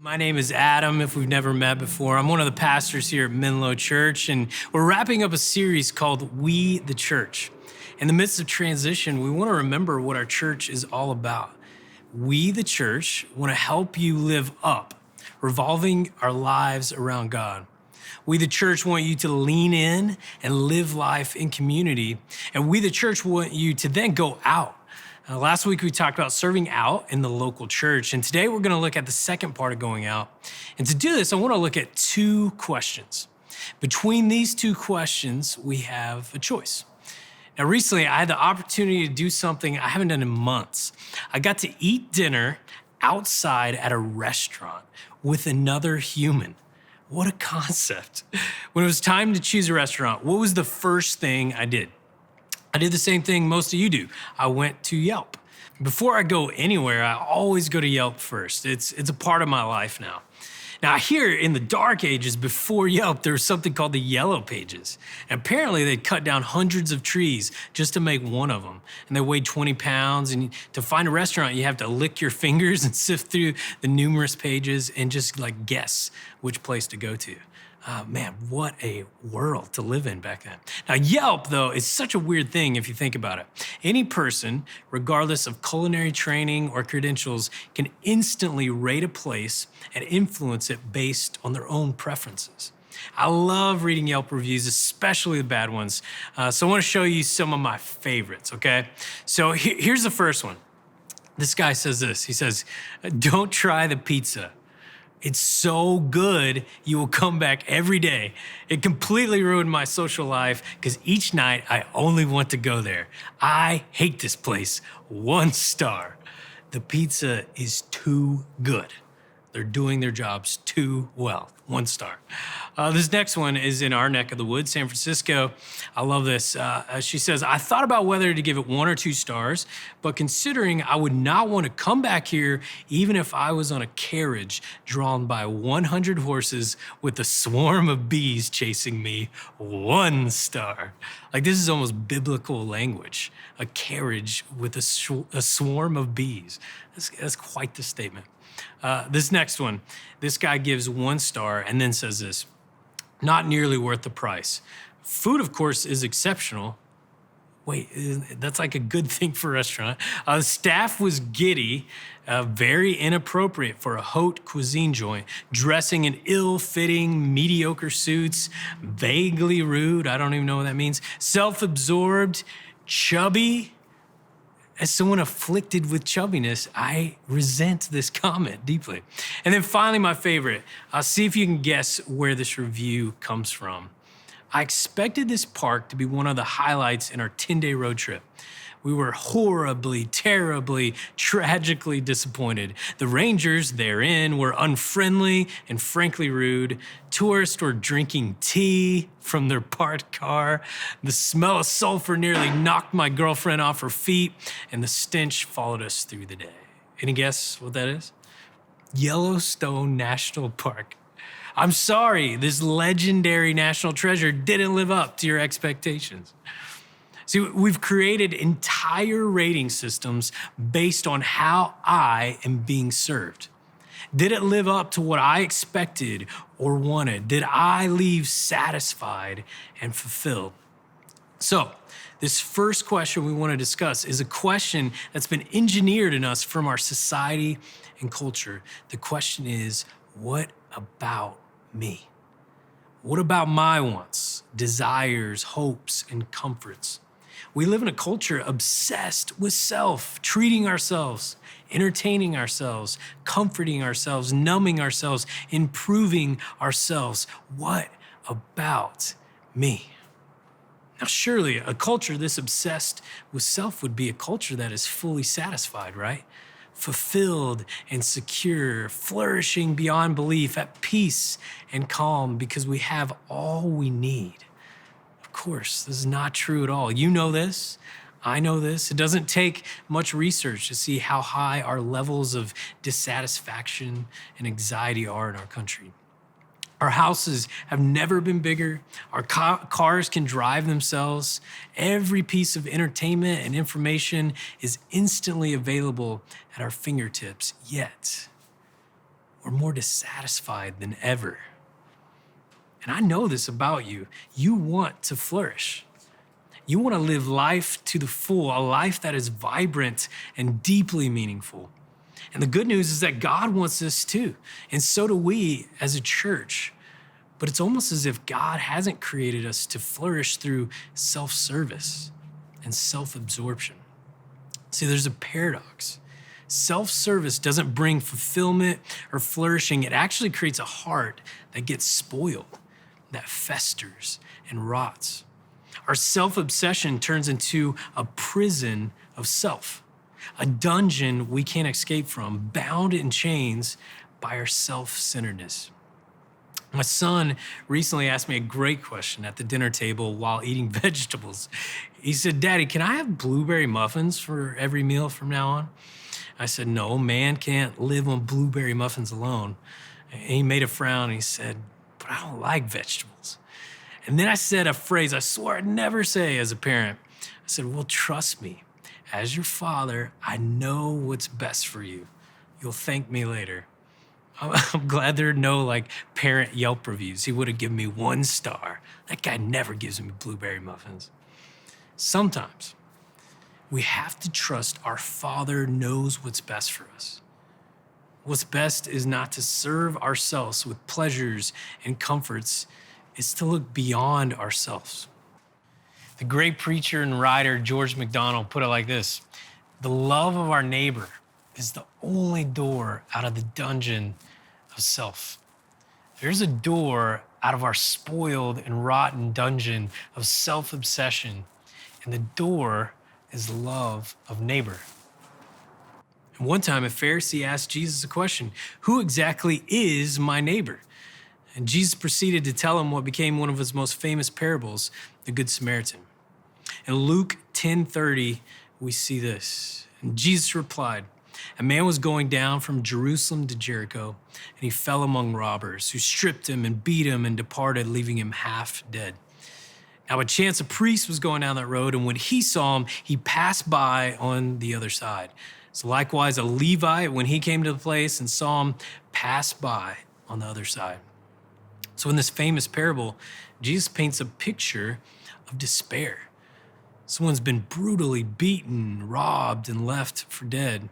My name is Adam, if we've never met before. I'm one of the pastors here at Menlo Church, and we're wrapping up a series called We the Church. In the midst of transition, we want to remember what our church is all about. We the Church want to help you live up, revolving our lives around God. We the Church want you to lean in and live life in community, and we the Church want you to then go out. Last week, we talked about serving out in the local church, and today we're going to look at the second part of going out. And to do this, I want to look at two questions. Between these two questions, we have a choice. Now, recently, I had the opportunity to do something I haven't done in months. I got to eat dinner outside at a restaurant with another human. What a concept. When it was time to choose a restaurant, what was the first thing I did? I did the same thing most of you do. I went to Yelp. Before I go anywhere, I always go to Yelp first. It's a part of my life now. Now, here in the dark ages before Yelp, there was something called the Yellow Pages. And apparently, they'd cut down hundreds of trees just to make one of them. And they weighed 20 pounds. And to find a restaurant, you have to lick your fingers and sift through the numerous pages and just guess which place to go to. Man, what a world to live in back then. Now, Yelp, though, is such a weird thing if you think about it. Any person, regardless of culinary training or credentials, can instantly rate a place and influence it based on their own preferences. I love reading Yelp reviews, especially the bad ones. So I want to show you some of my favorites, okay? So here's the first one. This guy says this. He says, "Don't try the pizza. It's so good, you will come back every day. It completely ruined my social life because each night I only want to go there. I hate this place. 1 star. The pizza is too good. They're doing their jobs too well. 1 star." This next one is in our neck of the woods, San Francisco. I love this. She says, "I thought about whether to give it 1 or 2 stars, but considering I would not want to come back here even if I was on a carriage drawn by 100 horses with a swarm of bees chasing me, 1 star. This is almost biblical language. A carriage with a swarm of bees. That's quite the statement. This next one, this guy gives 1 star and then says this: "Not nearly worth the price. Food, of course, is exceptional." Wait, that's a good thing for a restaurant. "Staff was giddy, very inappropriate for a haute cuisine joint, dressing in ill-fitting, mediocre suits, vaguely rude," I don't even know what that means, "self-absorbed, chubby." As someone afflicted with chubbiness, I resent this comment deeply. And then finally, my favorite. See if you can guess where this review comes from. "I expected this park to be one of the highlights in our 10-day road trip. We were horribly, terribly, tragically disappointed. The rangers therein were unfriendly and frankly rude. Tourists were drinking tea from their parked car. The smell of sulfur nearly knocked my girlfriend off her feet, and the stench followed us through the day." Any guess what that is? Yellowstone National Park. I'm sorry, this legendary national treasure didn't live up to your expectations. See, we've created entire rating systems based on how I am being served. Did it live up to what I expected or wanted? Did I leave satisfied and fulfilled? So, this first question we want to discuss is a question that's been engineered in us from our society and culture. The question is, what about me? What about my wants, desires, hopes, and comforts? We live in a culture obsessed with self, treating ourselves, entertaining ourselves, comforting ourselves, numbing ourselves, improving ourselves. What about me? Now, surely a culture this obsessed with self would be a culture that is fully satisfied, right? Fulfilled and secure, flourishing beyond belief, at peace and calm because we have all we need. Of course, this is not true at all. You know this. I know this. It doesn't take much research to see how high our levels of dissatisfaction and anxiety are in our country. Our houses have never been bigger. Our cars can drive themselves. Every piece of entertainment and information is instantly available at our fingertips. Yet, or more dissatisfied than ever. And I know this about you. You want to flourish. You want to live life to the full, a life that is vibrant and deeply meaningful. And the good news is that God wants this too. And so do we as a church. But it's almost as if God hasn't created us to flourish through self-service and self-absorption. See, there's a paradox. Self-service doesn't bring fulfillment or flourishing. It actually creates a heart that gets spoiled, that festers and rots. Our self-obsession turns into a prison of self, a dungeon we can't escape from, bound in chains by our self-centeredness. My son recently asked me a great question at the dinner table while eating vegetables. He said, "Daddy, can I have blueberry muffins for every meal from now on?" I said, "No, man can't live on blueberry muffins alone." And he made a frown and he said, "But I don't like vegetables." And then I said a phrase I swore I'd never say as a parent. I said, "Well, trust me, as your father, I know what's best for you. You'll thank me later." I'm glad there are no parent Yelp reviews. He would have given me 1 star. That guy never gives me blueberry muffins. Sometimes we have to trust our Father knows what's best for us. What's best is not to serve ourselves with pleasures and comforts. It's to look beyond ourselves. The great preacher and writer George MacDonald put it like this: "The love of our neighbor is the only door out of the dungeon of self." There's a door out of our spoiled and rotten dungeon of self-obsession, and the door is love of neighbor. And one time, a Pharisee asked Jesus a question: "Who exactly is my neighbor?" And Jesus proceeded to tell him what became one of his most famous parables, the Good Samaritan. In Luke 10:30, we see this. And Jesus replied, "A man was going down from Jerusalem to Jericho, and he fell among robbers, who stripped him and beat him and departed, leaving him half dead. Now, by chance, a priest was going down that road, and when he saw him, he passed by on the other side. So likewise, a Levite, when he came to the place and saw him, passed by on the other side." So in this famous parable, Jesus paints a picture of despair. Someone's been brutally beaten, robbed, and left for dead.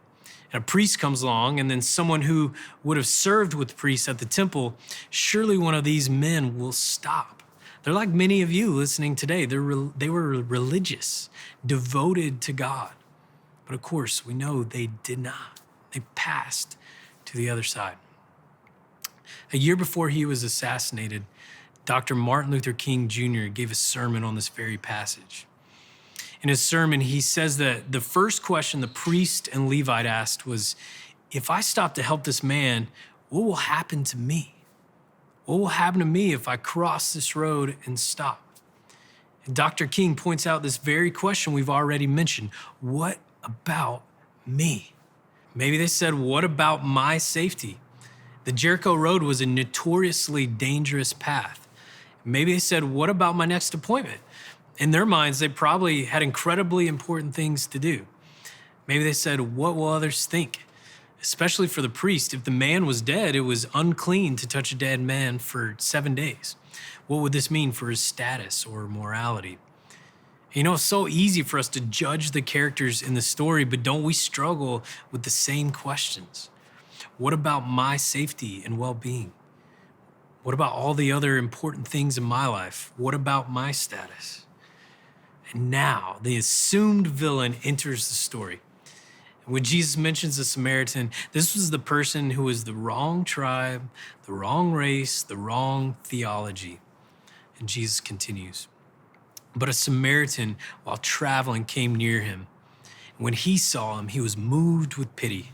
And a priest comes along, and then someone who would have served with priests at the temple, surely one of these men will stop. They're like many of you listening today. They were religious, devoted to God. But of course, we know they did not. They passed to the other side. A year before he was assassinated, Dr. Martin Luther King Jr. gave a sermon on this very passage. In his sermon, he says that the first question the priest and Levite asked was, "If I stop to help this man, what will happen to me? What will happen to me if I cross this road and stop?" And Dr. King points out this very question we've already mentioned: what about me? Maybe they said, "What about my safety?" The Jericho Road was a notoriously dangerous path. Maybe they said, "What about my next appointment?" In their minds, they probably had incredibly important things to do. Maybe they said, "What will others think?" Especially for the priest, if the man was dead, it was unclean to touch a dead man for 7 days. What would this mean for his status or morality? You know, it's so easy for us to judge the characters in the story, but don't we struggle with the same questions? What about my safety and well-being? What about all the other important things in my life? What about my status? And now the assumed villain enters the story. And when Jesus mentions the Samaritan, this was the person who was the wrong tribe, the wrong race, the wrong theology. And Jesus continues. "But a Samaritan, while traveling, came near him. And when he saw him, he was moved with pity.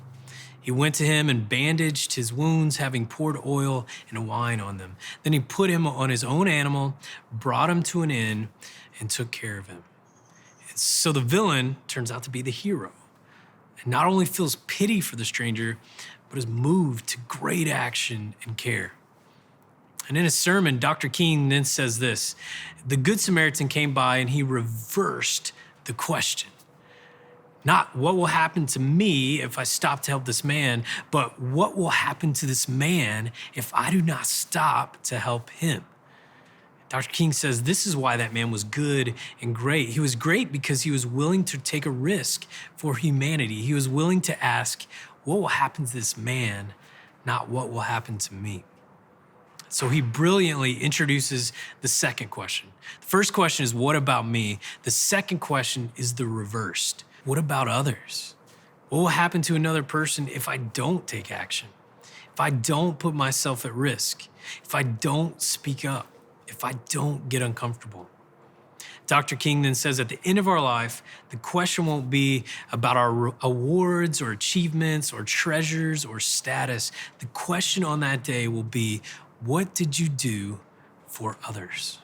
He went to him and bandaged his wounds, having poured oil and wine on them. Then he put him on his own animal, brought him to an inn, and took care of him." And so the villain turns out to be the hero, and not only feels pity for the stranger, but is moved to great action and care. And in his sermon, Dr. King then says this: "The Good Samaritan came by and he reversed the question." Not what will happen to me if I stop to help this man, but what will happen to this man if I do not stop to help him. Dr. King says this is why that man was good and great. He was great because he was willing to take a risk for humanity. He was willing to ask, what will happen to this man, not what will happen to me? So he brilliantly introduces the second question. The first question is, what about me? The second question is the reversed. What about others? What will happen to another person if I don't take action? If I don't put myself at risk? If I don't speak up? If I don't get uncomfortable? Dr. King then says at the end of our life, the question won't be about our awards or achievements or treasures or status. The question on that day will be, what did you do for others?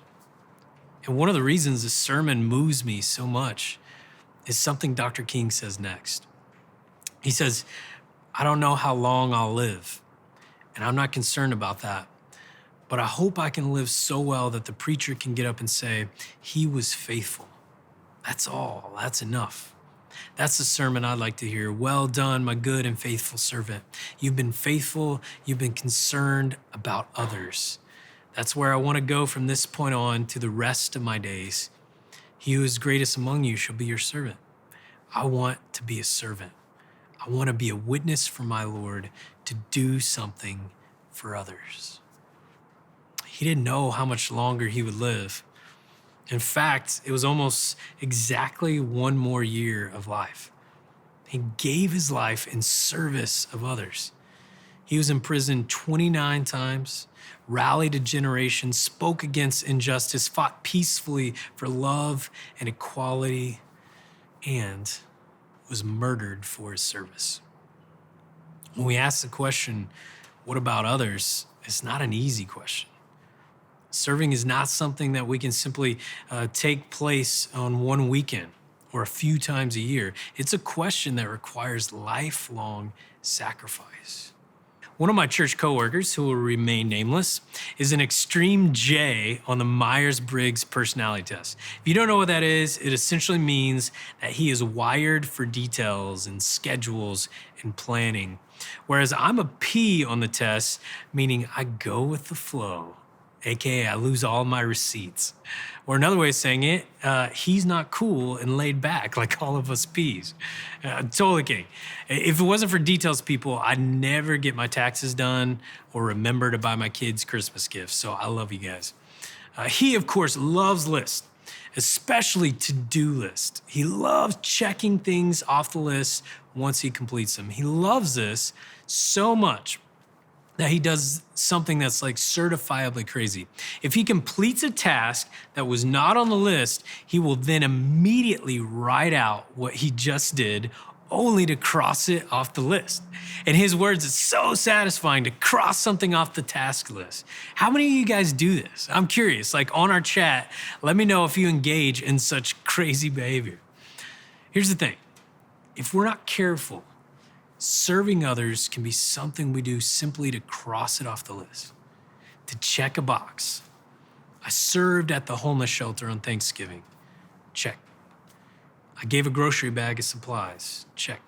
And one of the reasons this sermon moves me so much is something Dr. King says next. He says, I don't know how long I'll live, and I'm not concerned about that. But I hope I can live so well that the preacher can get up and say, he was faithful. That's all. That's enough. That's the sermon I'd like to hear. Well done, my good and faithful servant. You've been faithful. You've been concerned about others. That's where I want to go from this point on to the rest of my days. He who is greatest among you shall be your servant. I want to be a servant. I want to be a witness for my Lord to do something for others. He didn't know how much longer he would live. In fact, it was almost exactly one more year of life. He gave his life in service of others. He was imprisoned 29 times, rallied a generation, spoke against injustice, fought peacefully for love and equality, and was murdered for his service. When we ask the question, what about others? It's not an easy question. Serving is not something that we can simply take place on one weekend or a few times a year. It's a question that requires lifelong sacrifice. One of my church coworkers, who will remain nameless, is an extreme J on the Myers-Briggs personality test. If you don't know what that is, it essentially means that he is wired for details and schedules and planning. Whereas I'm a P on the test, meaning I go with the flow. AKA, I lose all my receipts. Or another way of saying it, he's not cool and laid back like all of us P's. Totally kidding. If it wasn't for details, people, I'd never get my taxes done or remember to buy my kids Christmas gifts. So I love you guys. He, of course, loves lists, especially to-do lists. He loves checking things off the list once he completes them. He loves this so much that he does something that's like certifiably crazy. If he completes a task that was not on the list, he will then immediately write out what he just did, only to cross it off the list. In his words, it's so satisfying to cross something off the task list. How many of you guys do this? I'm curious, like on our chat, let me know if you engage in such crazy behavior. Here's the thing. If we're not careful, serving others can be something we do simply to cross it off the list, to check a box. I served at the homeless shelter on Thanksgiving. Check. I gave a grocery bag of supplies. Check.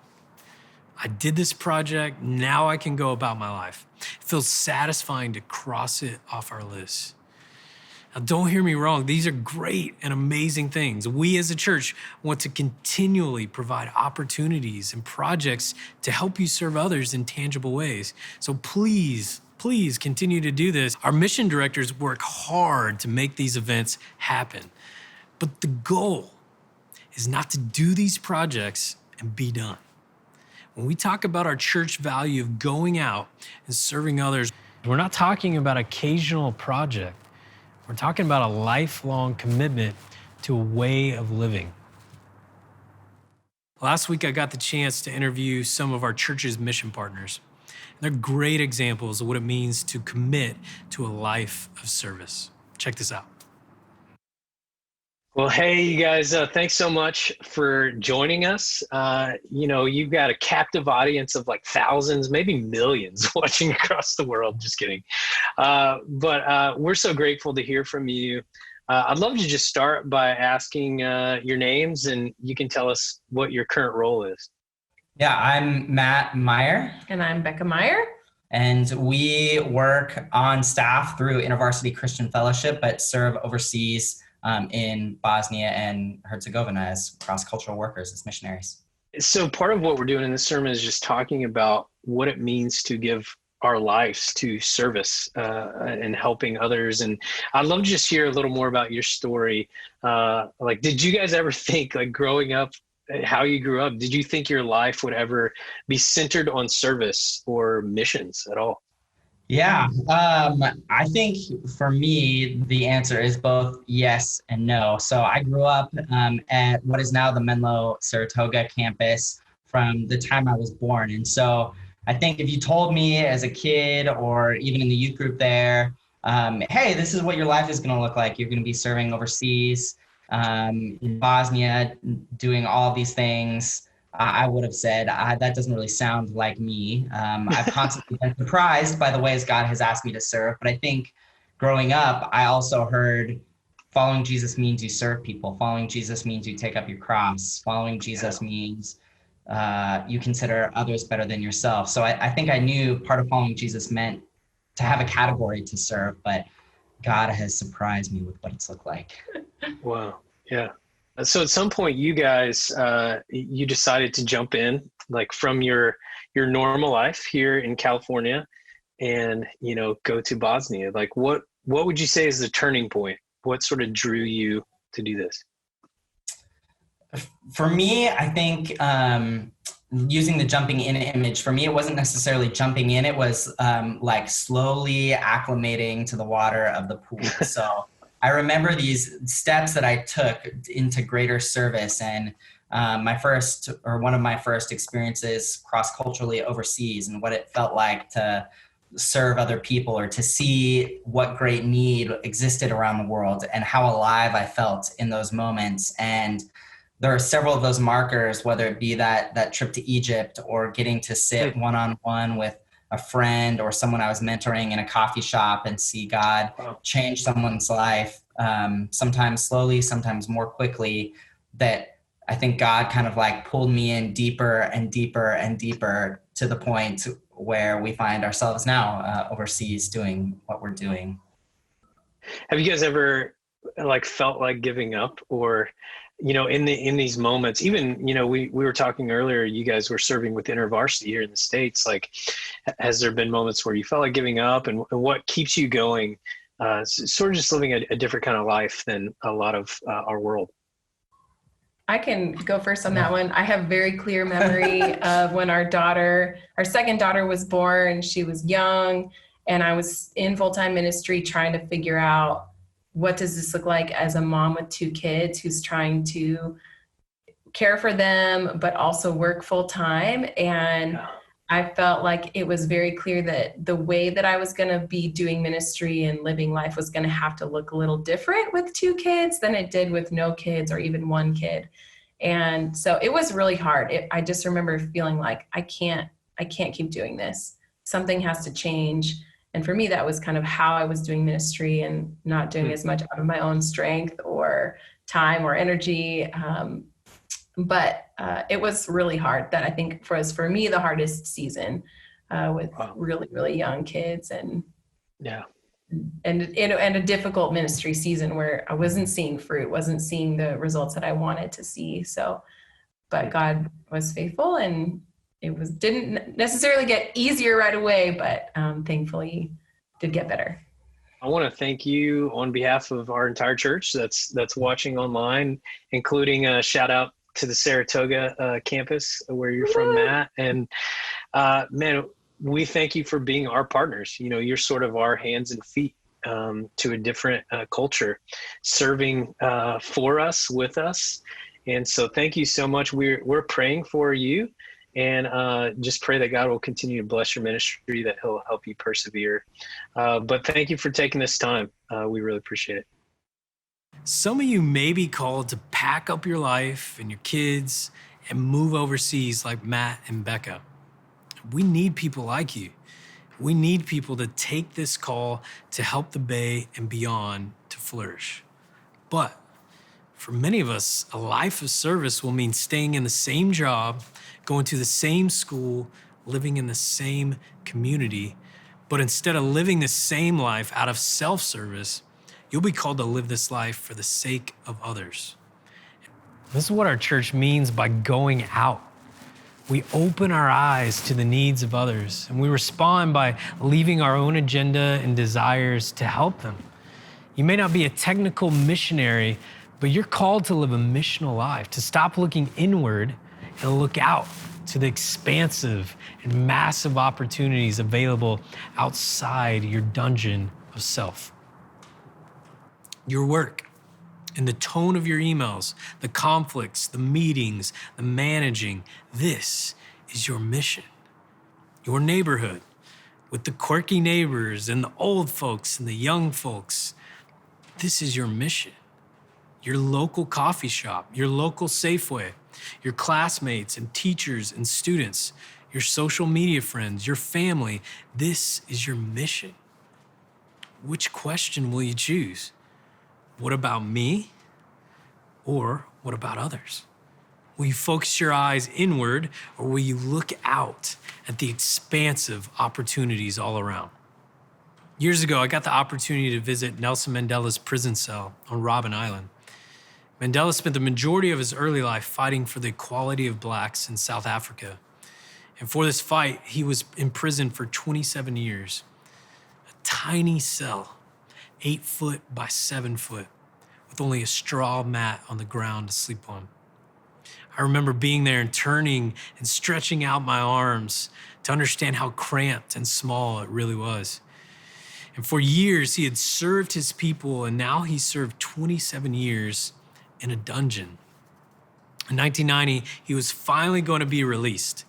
I did this project. Now I can go about my life. It feels satisfying to cross it off our list. Now, don't hear me wrong. These are great and amazing things. We as a church want to continually provide opportunities and projects to help you serve others in tangible ways. So please continue to do this. Our mission directors work hard to make these events happen. But the goal is not to do these projects and be done. When we talk about our church value of going out and serving others, we're not talking about occasional project. We're talking about a lifelong commitment to a way of living. Last week, I got the chance to interview some of our church's mission partners. They're great examples of what it means to commit to a life of service. Check this out. Well, hey, you guys, thanks so much for joining us. You've got a captive audience of like thousands, maybe millions watching across the world. Just kidding. But we're so grateful to hear from you. I'd love to just start by asking your names, and you can tell us what your current role is. Yeah, I'm Matt Meyer. And I'm Becca Meyer. And we work on staff through InterVarsity Christian Fellowship, but serve overseas in Bosnia and Herzegovina as cross-cultural workers, as missionaries. So part of what we're doing in this sermon is just talking about what it means to give our lives to service and helping others. And I'd love to just hear a little more about your story. Did you guys ever think, like growing up, how you grew up, did you think your life would ever be centered on service or missions at all? Yeah, I think for me, the answer is both yes and no. So I grew up at what is now the Menlo Saratoga campus from the time I was born. And so I think if you told me as a kid or even in the youth group there, hey, this is what your life is going to look like. You're going to be serving overseas in Bosnia, doing all these things. I would have said, that doesn't really sound like me. I've constantly been surprised by the ways God has asked me to serve. But I think growing up, I also heard following Jesus means you serve people. Following Jesus means you take up your cross. Following Jesus means you consider others better than yourself. So I think I knew part of following Jesus meant to have a category to serve, but God has surprised me with what it's looked like. Wow. Yeah. So at some point you guys, you decided to jump in like from your normal life here in California and, go to Bosnia. Like what would you say is the turning point? What sort of drew you to do this? For me, I think using the jumping in image, for me, it wasn't necessarily jumping in. It was like slowly acclimating to the water of the pool. So I remember these steps that I took into greater service, and one of my first experiences cross-culturally overseas and what it felt like to serve other people or to see what great need existed around the world and how alive I felt in those moments. And there are several of those markers, whether it be that trip to Egypt or getting to sit one-on-one with a friend or someone I was mentoring in a coffee shop and see God change someone's life, sometimes slowly, sometimes more quickly, that I think God kind of like pulled me in deeper and deeper and deeper to the point where we find ourselves now overseas doing what we're doing. Have you guys ever felt like giving up or, in these moments, even, we were talking earlier, you guys were serving with InterVarsity here in the States. Like, has there been moments where you felt like giving up, and what keeps you going, sort of just living a different kind of life than a lot of our world? I can go first on that one. I have very clear memory of when our second daughter was born. She was young and I was in full-time ministry trying to figure out what does this look like as a mom with two kids who's trying to care for them, but also work full time. And I felt like it was very clear that the way that I was going to be doing ministry and living life was going to have to look a little different with two kids than it did with no kids or even one kid. And so it was really hard. I just remember feeling like I can't keep doing this. Something has to change. And for me, that was kind of how I was doing ministry and not doing as much out of my own strength or time or energy. But it was really hard. That I think was for me the hardest season with really, really young kids and a difficult ministry season where I wasn't seeing fruit, wasn't seeing the results that I wanted to see. So, but God was faithful, and it didn't necessarily get easier right away, but thankfully did get better. I want to thank you on behalf of our entire church that's watching online, including a shout out to the Saratoga campus where you're from, Matt. And man, we thank you for being our partners. You're sort of our hands and feet to a different culture, serving for us, with us. And so thank you so much. We're praying for you, and just pray that God will continue to bless your ministry, that he'll help you persevere. But thank you for taking this time. We really appreciate it. Some of you may be called to pack up your life and your kids and move overseas like Matt and Becca. We need people like you. We need people to take this call to help the Bay and beyond to flourish. But for many of us, a life of service will mean staying in the same job, going to the same school, living in the same community. But instead of living the same life out of self-service, you'll be called to live this life for the sake of others. This is what our church means by going out. We open our eyes to the needs of others, and we respond by leaving our own agenda and desires to help them. You may not be a technical missionary, but you're called to live a missional life, to stop looking inward and look out to the expansive and massive opportunities available outside your dungeon of self. Your work and the tone of your emails, the conflicts, the meetings, the managing, this is your mission. Your neighborhood with the quirky neighbors and the old folks and the young folks, this is your mission. Your local coffee shop, your local Safeway, your classmates and teachers and students, your social media friends, your family, this is your mission. Which question will you choose? What about me? Or what about others? Will you focus your eyes inward, or will you look out at the expansive opportunities all around? Years ago, I got the opportunity to visit Nelson Mandela's prison cell on Robben Island. Mandela spent the majority of his early life fighting for the equality of blacks in South Africa. And for this fight, he was imprisoned for 27 years. A tiny cell, 8 foot by 7 foot, with only a straw mat on the ground to sleep on. I remember being there and turning and stretching out my arms to understand how cramped and small it really was. And for years, he had served his people, and now he served 27 years in a dungeon. In 1990, he was finally going to be released.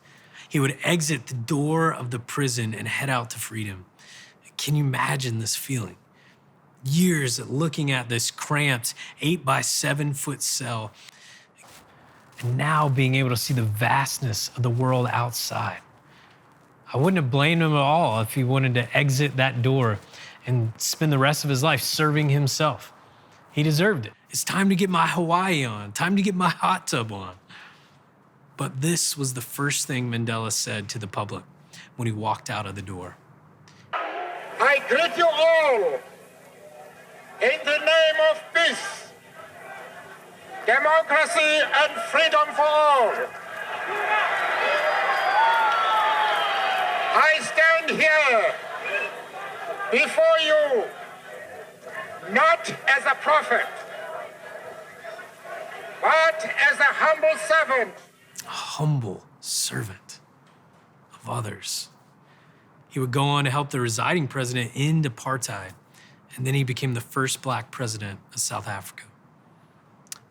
He would exit the door of the prison and head out to freedom. Can you imagine this feeling? Years of looking at this cramped 8 by 7 foot cell, and now being able to see the vastness of the world outside. I wouldn't have blamed him at all if he wanted to exit that door and spend the rest of his life serving himself. He deserved it. It's time to get my Hawaii on, time to get my hot tub on. But this was the first thing Mandela said to the public when he walked out of the door. I greet you all in the name of peace, democracy, and freedom for all. I stand here before you not as a prophet, but as a humble servant. A humble servant of others. He would go on to help the residing president end apartheid, and then he became the first black president of South Africa.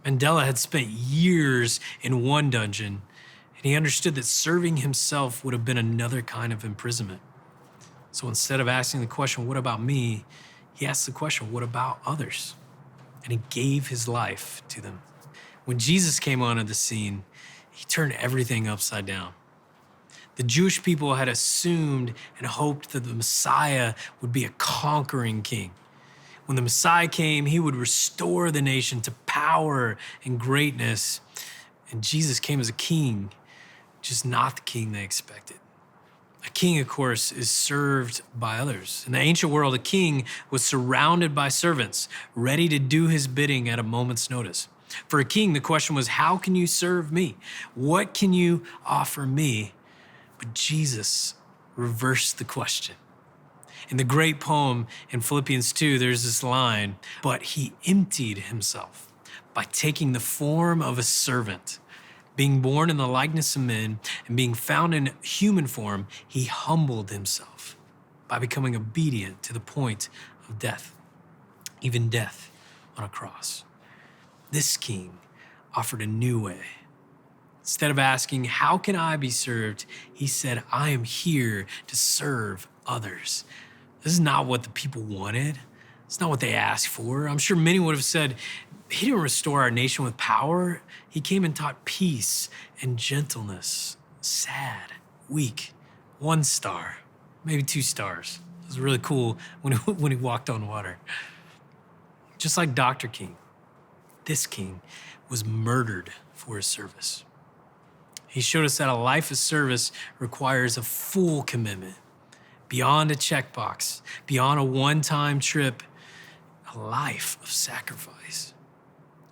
Mandela had spent years in one dungeon, and he understood that serving himself would have been another kind of imprisonment. So instead of asking the question, what about me? He asked the question, what about others? And he gave his life to them. When Jesus came onto the scene, he turned everything upside down. The Jewish people had assumed and hoped that the Messiah would be a conquering king. When the Messiah came, he would restore the nation to power and greatness. And Jesus came as a king, just not the king they expected. A king, of course, is served by others. In the ancient world, a king was surrounded by servants, ready to do his bidding at a moment's notice. For a king, the question was, how can you serve me? What can you offer me? But Jesus reversed the question. In the great poem in Philippians 2, there's this line, but he emptied himself by taking the form of a servant. Being born in the likeness of men and being found in human form, he humbled himself by becoming obedient to the point of death, even death on a cross. This king offered a new way. Instead of asking, how can I be served? He said, I am here to serve others. This is not what the people wanted. It's not what they asked for. I'm sure many would have said, he didn't restore our nation with power. He came and taught peace and gentleness. Sad, weak, 1 star, maybe 2 stars. It was really cool when he walked on water. Just like Dr. King, this king was murdered for his service. He showed us that a life of service requires a full commitment, beyond a checkbox, beyond a one-time trip, a life of sacrifice.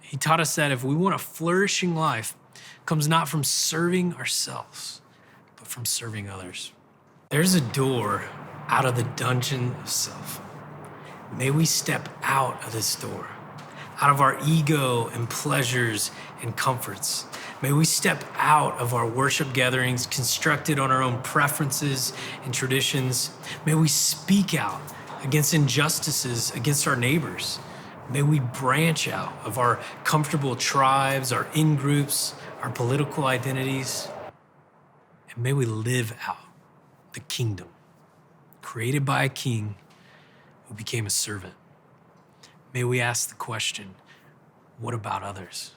He taught us that if we want a flourishing life, it comes not from serving ourselves, but from serving others. There's a door out of the dungeon of self. May we step out of this door, out of our ego and pleasures and comforts. May we step out of our worship gatherings constructed on our own preferences and traditions. May we speak out against injustices against our neighbors. May we branch out of our comfortable tribes, our in-groups, our political identities. And may we live out the kingdom created by a king who became a servant. May we ask the question, what about others?